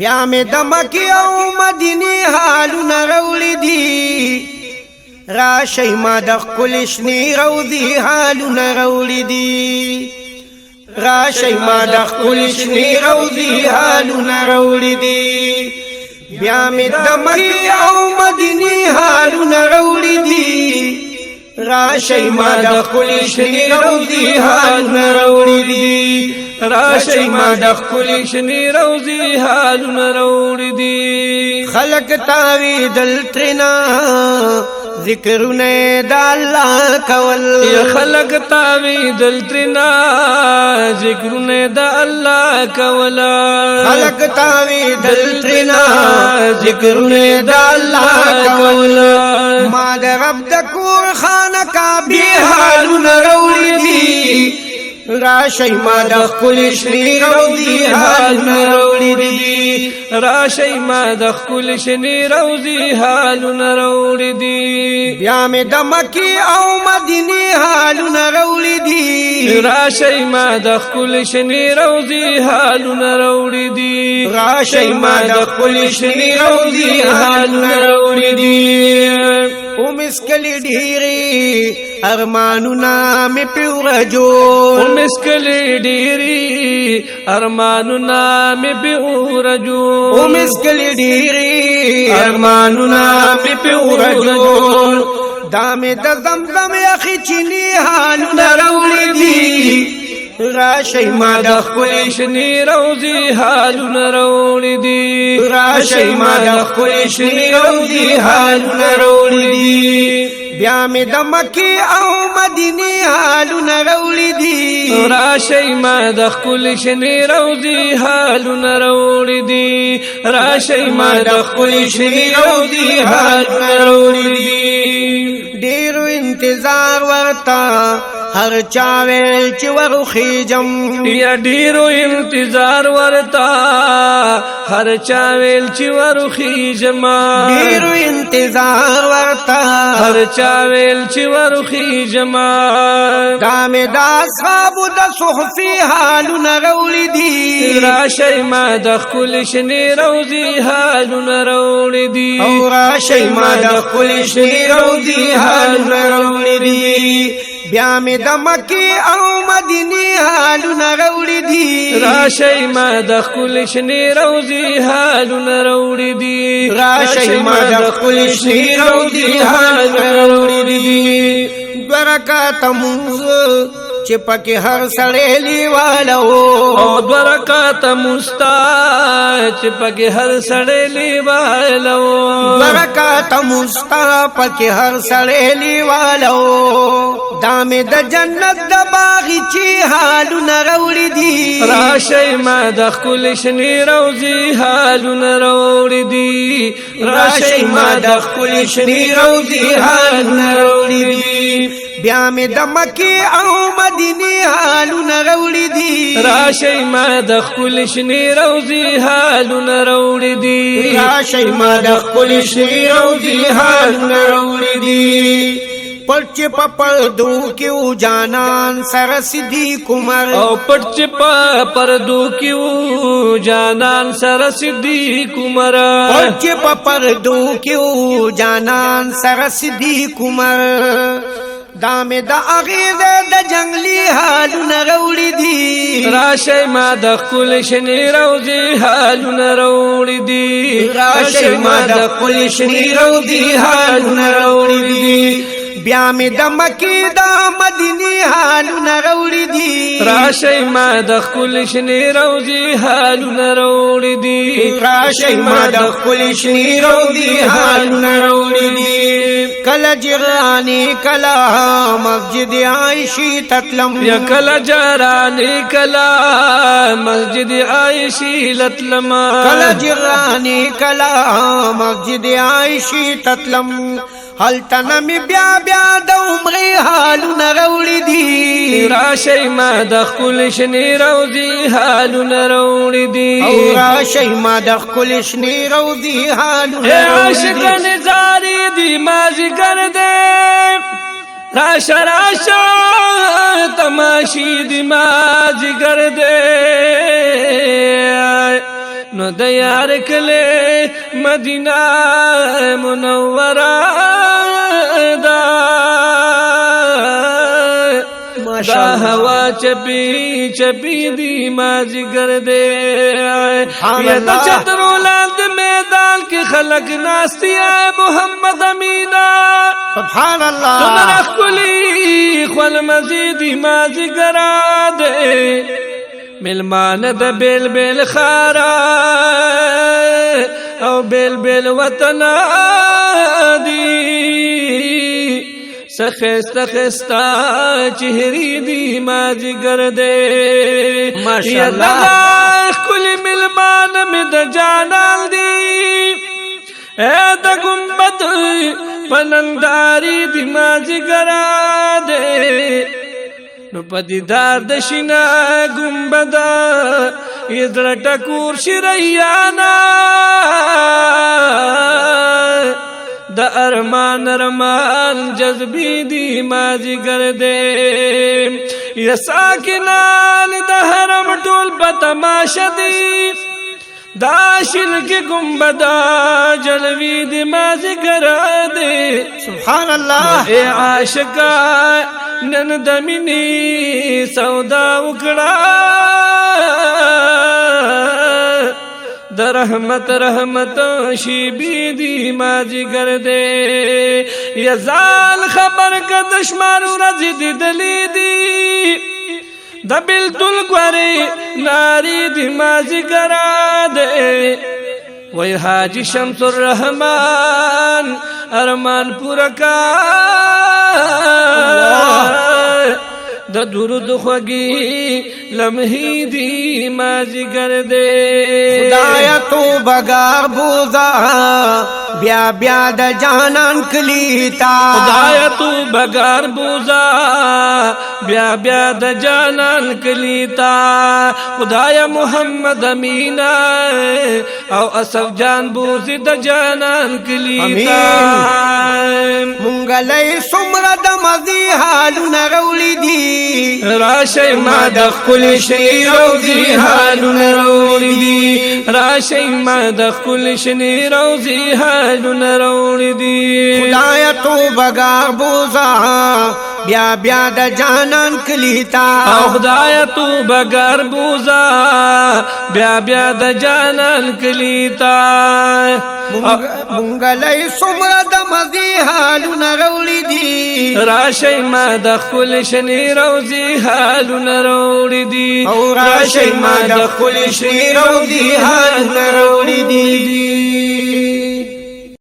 بیا می د مکی او مدینی حالونه روړي دي راشي ما د خپل شنی روضی حالونه روړي دي راشي ما د خپل شنی روضی حالونه روړي دي بیا می د مکی او مدینی حالونه روړي دي راشي ما د خپل شنی روضی حالونه روړي دي راشي ما د خپل شنی روزي حالونه روړي دي خلق تاوی دل ترنا ذکرونه د الله کول یا خلق تاوی دل ترنا ذکرونه د الله کولا خلق تاوی دل ترنا ذکرونه د الله کولا ما د رب د کور خانه کا به حالونه روړي دي راشي ما د خپل شنی روضی حالونه روړي دي راشي ما د خپل شنی روزي حالونه روړي دي بیا می د مکی او مدینی حالونه روړي دي راشي ما د خپل شنی روزي حالونه روړي دي راشي ما د خپل شنی روضی حالونه روړي دي او مسکلی ډیری ارمانونه می پیور جوړ مسکلی ډیری ارمانونه می پیور جوړ او مسکلی ډیری ارمانونه می پیور جوړ دامه د زمزم اخی چینی حالونه روړي دي راشي ما د خپل شنی روزي حالونه روړي دي راشي ما د خپل شنی روضی حالونه روړي دي بیا می د مکی او مدینی حالونه روړي دي راشي ما د خپل شنی روزي حالونه روړي دي راشي ما د خپل شنی روزي حالونه روړي دي ډیرو انتظار ورتا هر چا ویل چې ورخیجم یا ډیرو انتظار ورتا هر چا ویل چې ورخیجم ډیرو انتظار ورتا هر چا ویل چې ورخیجم دامه د اصحاب د صحفي حالونه روړي دي راشي ما د خپل شنی روزي حالونه روړي دي او راشي ما د خپل شنی روزي حالونه روړي دي بیا می د مکی او مدینی حالونه روړي دي راشي ما د خپل شنی روزي حالونه روړي دي راشي ما د خپل شنی روزي حالونه روړي دي برکات موز چې پکې هر سړی لیوالو او برکات مستا چې پکې هر سړی لیوالو برکات مستا پکې هر سړی لیوالو دامه د جنت د باغچې حالونه روړي دي راشي ما د خپل شنی روزي حالونه روړي دي راشي ما د خپل شنی روزي حالونه روړي دي بیا می د مکی او مدینی حالونه روړي دي راشي ما د خپل شنی روزي حالونه روړي دي راشي ما د خپل شنی روزي حالونه روړي دي پرچ پردو کیو جانان سر صدیق عمر او پرچ پردو کیو جانان سر صدیق عمر پرچ پردو کیو جانان سر صدیق عمر دامه د اغیز د جنگلی حالونه روړي دي راشي ما د خپل شنی روزي حالونه روړي دي راشي ما د خپل شنی روزي حالونه روړي دي بیا می د مکی د مدینی حالونه روړي دي راشي ما د خپل شنی روزي حالونه روړي دي راشي ما د خپل شنی روزي حالونه روړي دي کله جرانی کله مسجد عائشی تتلم یا کله جرانی کله مسجد عائشی لتلم کله جرانی کله مسجد عائشی تتلم هل تنمی بیا بیا د عمرې حالونه روړي دي راشي ما د خپل شنی روزي حالونه روړي دي او راشي ما د خپل شنی روزي حالونه روړي دي عاشقان زاري دي ما ذکر دې راشا راشا تماشي دي ما ذکر دې نو د یار کله مدینه منوره دا دا ہوا چپی چپی دی مازیگر دے یہ دا چترو لاند میدان کی خلق ناستی ہے محمد امینا سبحان اللہ تمہارا کلی خول مزیدی مازیگر دے ملمان دا بیل بیل خارا او بیل بیل وطن دی سخستا خستا چہری دی مازیگر دے ماشاءاللہ کل ملمان میں دا جانال دی اے دا گنبد پننداری دی مازیگر دے نو پدیدار دشنا گنبدا ادھر ٹکور شریانا دا ارمان ارمان جذبی دی مازیگر دے یا ساکنان دا حرم ٹول پتماشا دی دا شرک گنبدا جلوی دی مازیگر دے سبحان اللہ اے عاشقا نن دمینی سودا اکڑا دا رحمت رحمت شیبی دی مازیگر دے یزال خبر کا دشمن رضی دی دلی دی دا بلتل گواری ناری دی مازیگر دے وی حاجی شمس الرحمن ارمان پورکا دا درود خوگی لمحی دی مازیگر دے خدایا تو بگار بوزا بیا بیا دا جانان کلیتا خدایا تو بگار بوزا بیا بیا دا جانان کلیتا خدایا محمد امینا او اصف جان بوزی دا جانان کلیتا منگلی سمرد مزی حالو نرولی دی راشی ما دخل شنی روزی حالو نرولی دی راشی ما دخل شنی روزی حالو نرولی دی خدایا تو بگار بوزا بیا بیا دا جانان کلیتا او خدایا تو بگار بوزا بیا بیا دا جانان کلیتا منگلی سمرد مزی حالو نرولی دی راشی ما دخل شنی روزی حالو نرولی دی او راشی ما دخل شنی روزی حالو نرولی دی